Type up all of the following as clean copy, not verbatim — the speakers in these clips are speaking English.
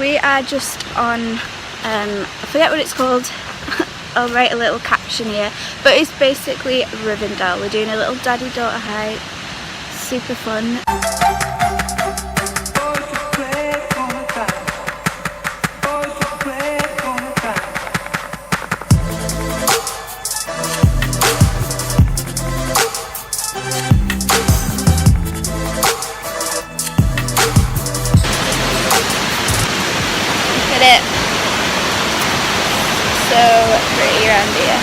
we are just on, I forget what it's called. I'll write a little caption here, but it's basically Rivendell. We're doing a little daddy-daughter hike, super fun. Look at it. So pretty around here.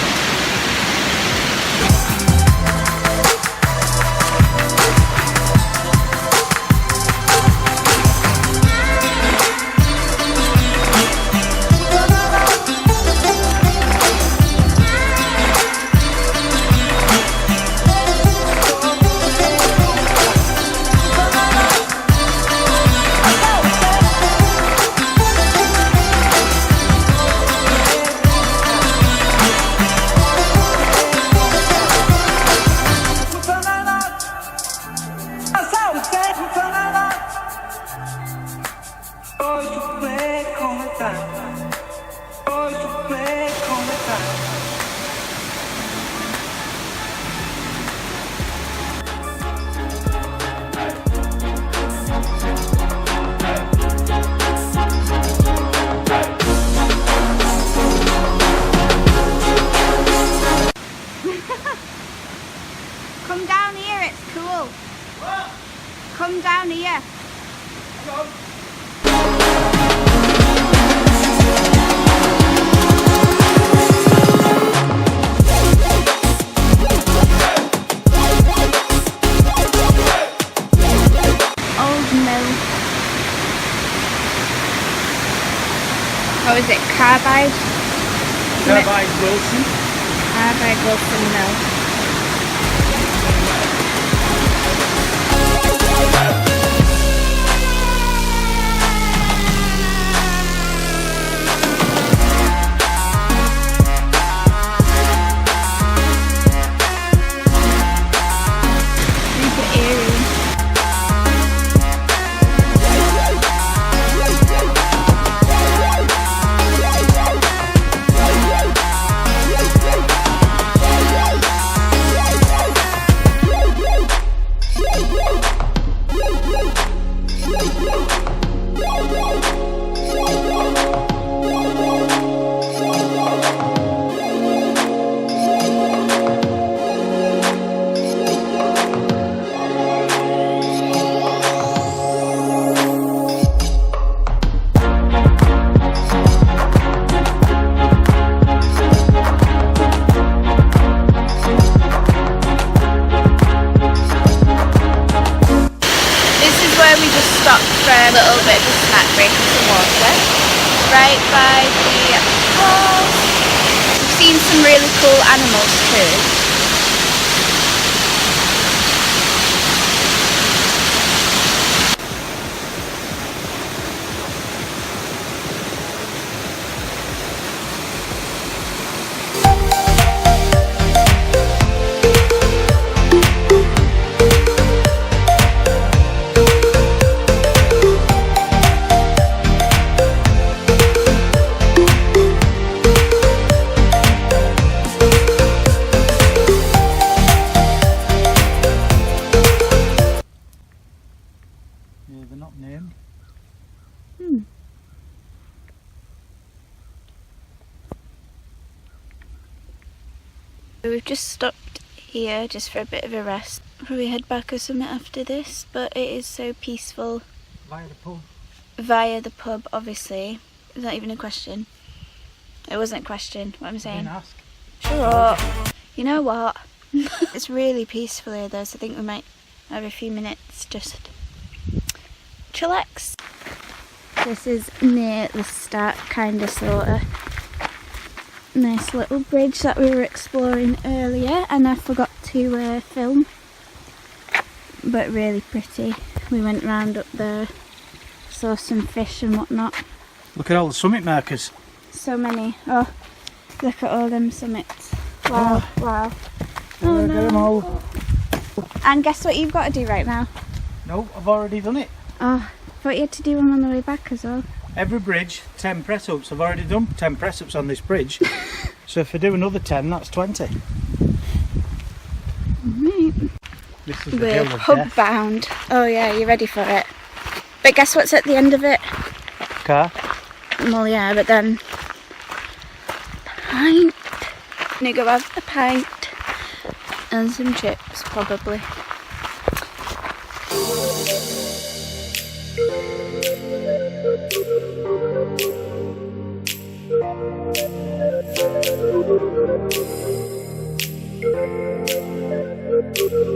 Come down here, it's cool. What? Come down here. Hello. Old Mill. What was it? Carbide Wilson. Carbide Wilson Mill. We just stopped for a little bit of a snack break and some water right by the falls. We've seen some really cool animals too. Yeah, they're not named. We've just stopped here just for a bit of a rest. Probably head back or something after this, but it is so peaceful. Via the pub. Via the pub, obviously. Is that even a question? It wasn't a question, what I'm saying. Ask. Shut up. You know what? It's really peaceful here though, so I think we might have a few minutes just chillax. This is near the start, kinda sorta. Nice little bridge that we were exploring earlier, and I forgot to film, but really pretty. We went round up there, saw some fish and whatnot. Look at all the summit markers. So many. Oh, look at all them summits. Wow, wow. Oh, no. Get them all. And guess what you've got to do right now? No, I've already done it. Oh, I thought you had to do one on the way back as well. every bridge 10 press-ups. I've already done 10 press-ups on this bridge. So if I do another 10, that's 20. Right. This is the We're hill of pub death. bound. Oh yeah, you ready for it? But guess what's at the end of it? Car. Well, yeah, but then pint. I'm gonna go have a pint and some chips, probably.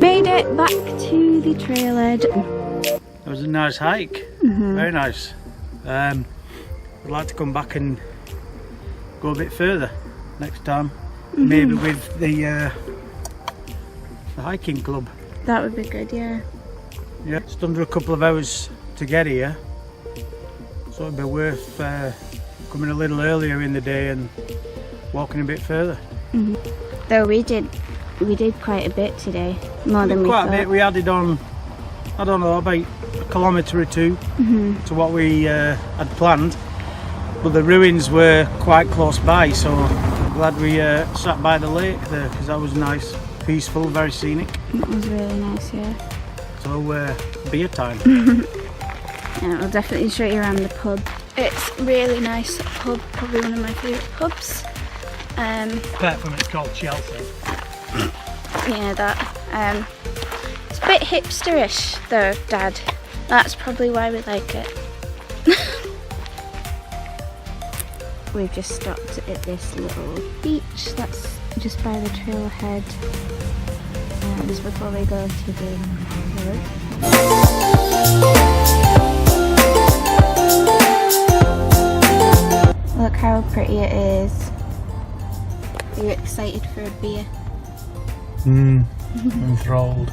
Made it back to the trailhead. It was a nice hike. Very nice. I'd like to come back and go a bit further next time. Maybe with the hiking club. That would be good, yeah. Yeah, it's under a couple of hours to get here, so it'd be worth coming a little earlier in the day and walking a bit further. Though we did quite a bit today, more than we Quite thought. a bit. We added on, I don't know, about a kilometre or two to what we had planned, but the ruins were quite close by, so I'm glad we sat by the lake there, because that was nice, peaceful, very scenic. It was really nice, yeah. So beer time. Yeah, I'll definitely show you around the pub. It's a really nice pub, probably one of my favourite pubs. Apart from it's called Chelsea. Yeah, that. It's a bit hipsterish though, Dad. That's probably why we like it. We've just stopped at this little beach that's just by the trailhead. Just before we go to the road. Look how pretty it is. Are you excited for a beer? Enthralled.